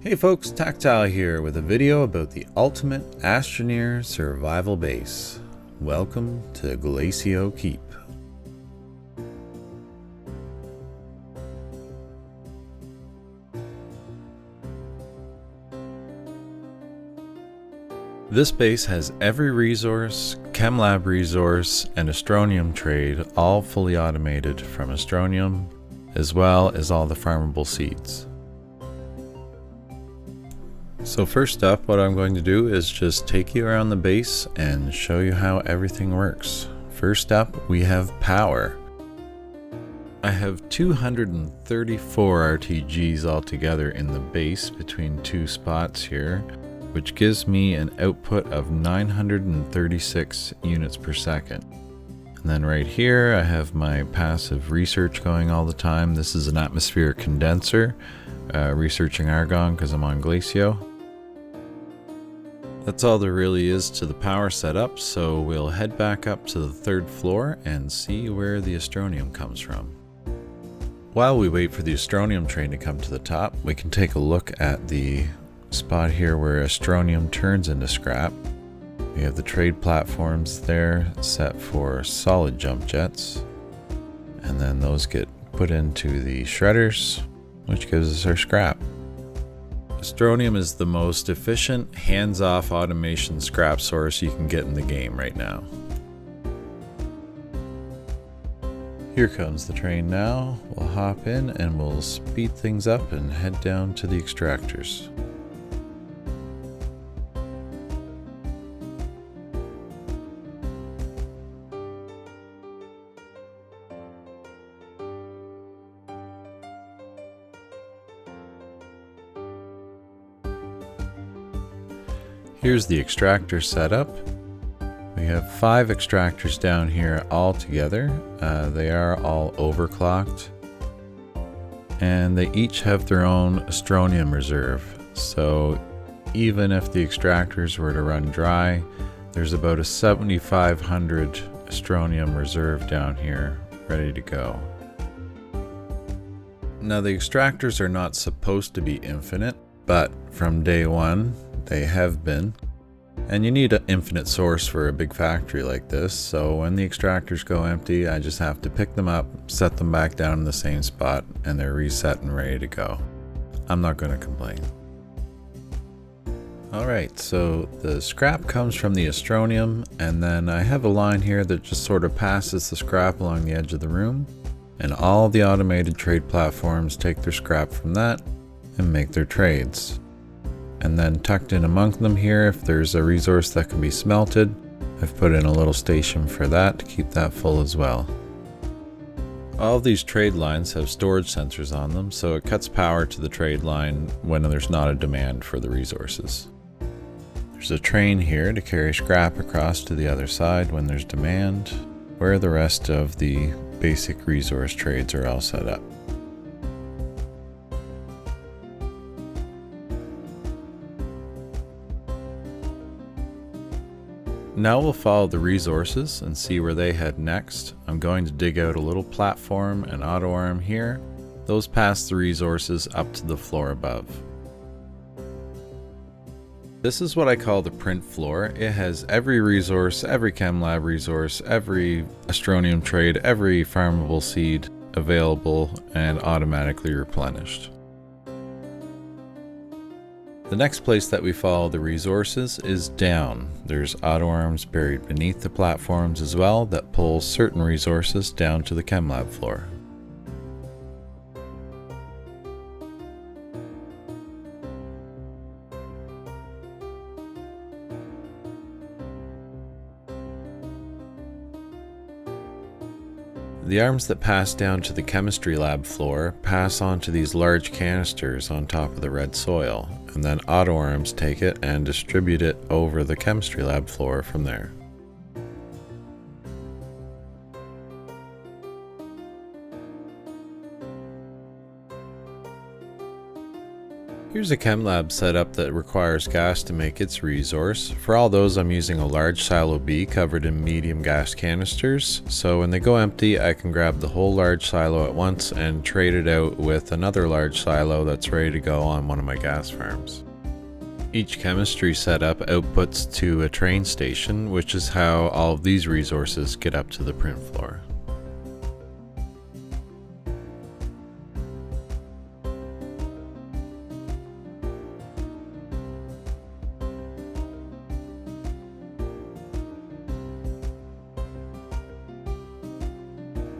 Hey folks, Tactile here with a video about the ultimate Astroneer survival base. Welcome to Glacio Keep. This base has every resource, chem lab resource, and Astronium trade all fully automated from Astronium, as well as all the farmable seeds. So first up, what I'm going to do is just take you around the base and show you how everything works. First up, we have power. I have 234 RTGs altogether in the base between two spots here, which gives me an output of 936 units per second. And then right here, I have my passive research going all the time. This is an atmospheric condenser, researching argon because I'm on Glacio. That's all there really is to the power setup, so we'll head back up to the third floor and see where the Astronium comes from. While we wait for the Astronium train to come to the top, we can take a look at the spot here where Astronium turns into scrap. We have the trade platforms there set for solid jump jets, and then those get put into the shredders, which gives us our scrap. Astronium is the most efficient, hands-off automation scrap source you can get in the game right now. Here comes the train now. We'll hop in and we'll speed things up and head down to the extractors. Here's the extractor setup. We have 5 extractors down here all together. They are all overclocked, and they each have their own Astronium reserve. So even if the extractors were to run dry, there's about a 7,500 Astronium reserve down here ready to go. Now the extractors are not supposed to be infinite, but from day one they have been, and you need an infinite source for a big factory like this, so when the extractors go empty, I just have to pick them up, set them back down in the same spot, and they're reset and ready to go. I'm not going to complain. Alright, so the scrap comes from the Astronium, and then I have a line here that just sort of passes the scrap along the edge of the room, and all the automated trade platforms take their scrap from that and make their trades. And then tucked in among them here, if there's a resource that can be smelted, I've put in a little station for that to keep that full as well. All of these trade lines have storage sensors on them, so it cuts power to the trade line when there's not a demand for the resources. There's a train here to carry scrap across to the other side when there's demand, where the rest of the basic resource trades are all set up. Now we'll follow the resources and see where they head next. I'm going to dig out a little platform and auto arm here. Those pass the resources up to the floor above. This is what I call the print floor. It has every resource, every chem lab resource, every Astronium trade, every farmable seed available and automatically replenished. The next place that we follow the resources is down. There's auto arms buried beneath the platforms as well that pull certain resources down to the chem lab floor. The arms that pass down to the chemistry lab floor pass onto these large canisters on top of the red soil, and then auto arms take it and distribute it over the chemistry lab floor from there. Here's a chem lab setup that requires gas to make its resource. For all those, I'm using a large silo B covered in medium gas canisters, so when they go empty I can grab the whole large silo at once and trade it out with another large silo that's ready to go on one of my gas farms. Each chemistry setup outputs to a train station, which is how all of these resources get up to the print floor.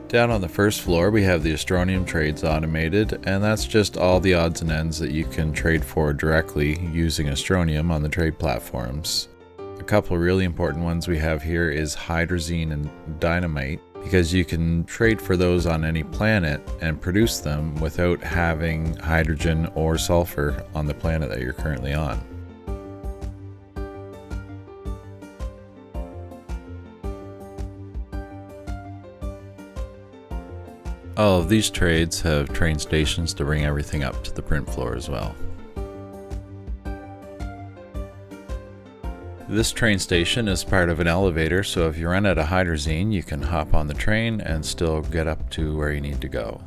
Down on the first floor we have the Astronium trades automated, and that's just all the odds and ends that you can trade for directly using Astronium on the trade platforms. A couple really important ones we have here is hydrazine and dynamite, because you can trade for those on any planet and produce them without having hydrogen or sulfur on the planet that you're currently on. All of these trades have train stations to bring everything up to the print floor as well. This train station is part of an elevator, so if you run out of hydrazine, you can hop on the train and still get up to where you need to go.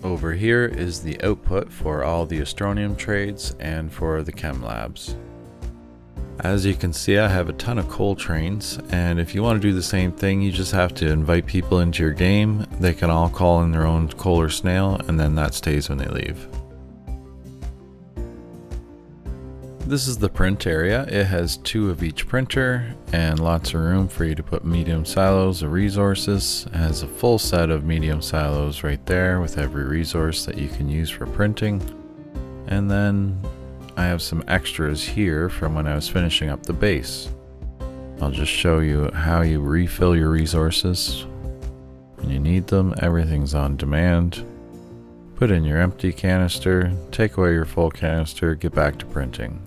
Over here is the output for all the Astronium trades and for the chem labs. As you can see, I have a ton of coal trains, and if you want to do the same thing, you just have to invite people into your game. They can all call in their own coal or snail, and then that stays when they leave. This is the print area. It has 2 of each printer and lots of room for you to put medium silos of resources. It has a full set of medium silos right there with every resource that you can use for printing. And then I have some extras here from when I was finishing up the base. I'll just show you how you refill your resources. When you need them, everything's on demand. Put in your empty canister, take away your full canister, get back to printing.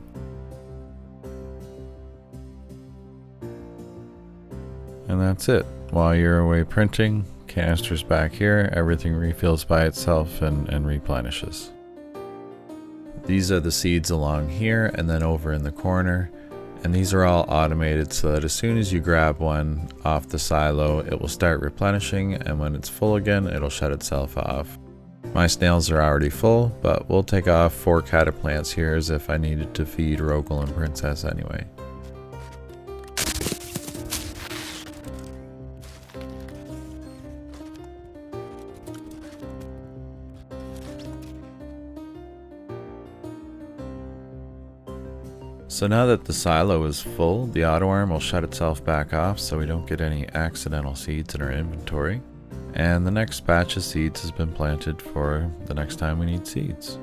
And that's it. While you're away printing, canister's back here, everything refills by itself and replenishes. These are the seeds along here and then over in the corner, and these are all automated so that as soon as you grab one off the silo, it will start replenishing, and when it's full again, it'll shut itself off. My snails are already full, but we'll take off 4 cataplants here as if I needed to feed Rogel and Princess anyway. So now that the silo is full, the auto arm will shut itself back off so we don't get any accidental seeds in our inventory. And the next batch of seeds has been planted for the next time we need seeds.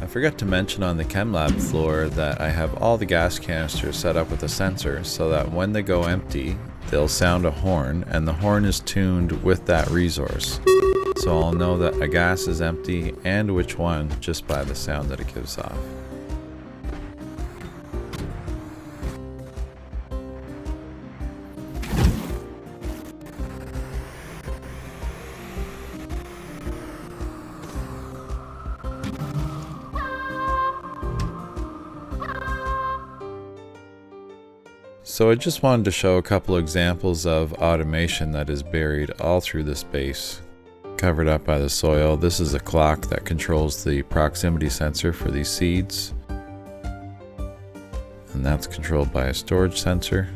I forgot to mention on the chem lab floor that I have all the gas canisters set up with a sensor so that when they go empty, they'll sound a horn, and the horn is tuned with that resource. So I'll know that a gas is empty and which one just by the sound that it gives off. So I just wanted to show a couple examples of automation that is buried all through this base, covered up by the soil. This is a clock that controls the proximity sensor for these seeds, and that's controlled by a storage sensor.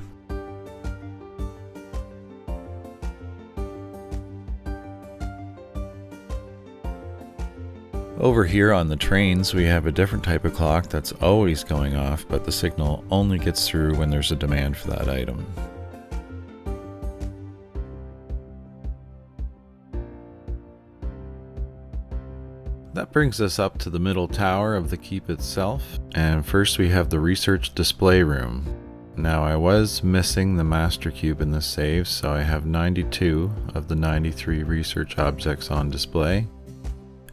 Over here on the trains, we have a different type of clock that's always going off, but the signal only gets through when there's a demand for that item. That brings us up to the middle tower of the keep itself, and first we have the research display room. Now I was missing the master cube in this save, so I have 92 of the 93 research objects on display,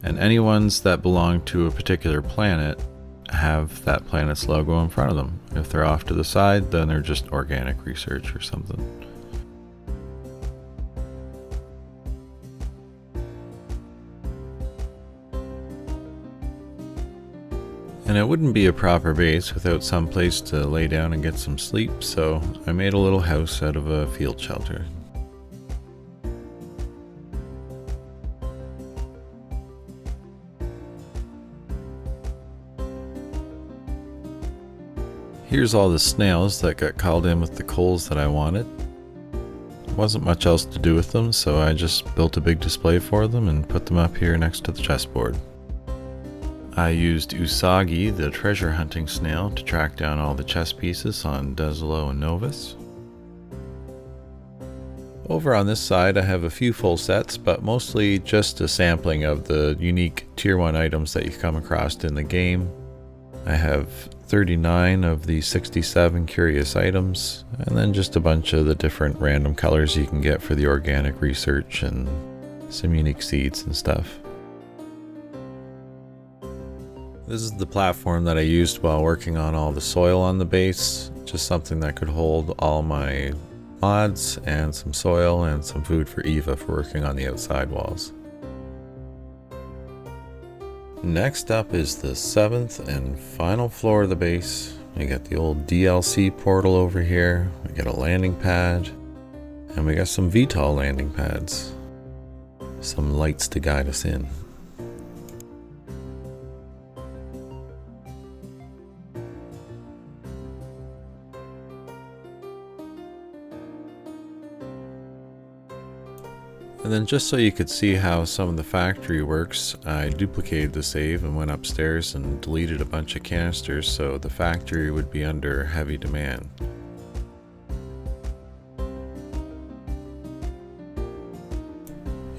and any ones that belong to a particular planet have that planet's logo in front of them. If they're off to the side, then they're just organic research or something. And it wouldn't be a proper base without some place to lay down and get some sleep, so I made a little house out of a field shelter. Here's all the snails that got called in with the coals that I wanted. Wasn't much else to do with them, so I just built a big display for them and put them up here next to the chessboard. I used Usagi, the treasure hunting snail, to track down all the chess pieces on Desolo and Novus. Over on this side I have a few full sets, but mostly just a sampling of the unique tier 1 items that you come across in the game. I have 39 of the 67 curious items, and then just a bunch of the different random colors you can get for the organic research and some unique seeds and stuff. This is the platform that I used while working on all the soil on the base, just something that could hold all my mods and some soil and some food for Eva for working on the outside walls. Next up is the 7th and final floor of the base. We got the old DLC portal over here, we got a landing pad, and we got some VTOL landing pads. Some lights to guide us in. And then just so you could see how some of the factory works, I duplicated the save and went upstairs and deleted a bunch of canisters so the factory would be under heavy demand.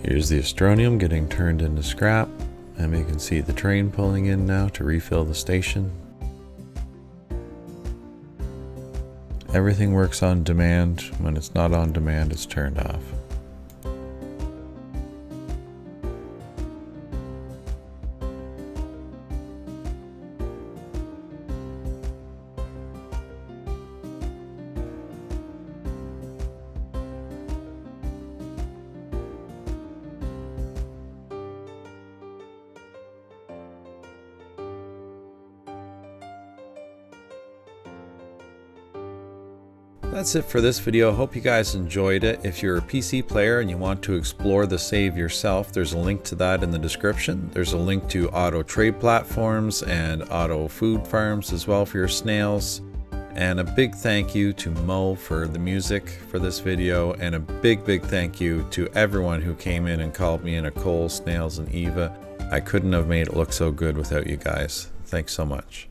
Here's the Astronium getting turned into scrap, and we can see the train pulling in now to refill the station. Everything works on demand. When it's not on demand, it's turned off. That's it for this video. Hope you guys enjoyed it. If you're a PC player and you want to explore the save yourself, there's a link to that in the description. There's a link to auto trade platforms and auto food farms as well for your snails. And a big thank you to Mo for the music for this video, and a big thank you to everyone who came in and called me in a Cole, Snails, and Eva. I couldn't have made it look so good without you guys. Thanks so much.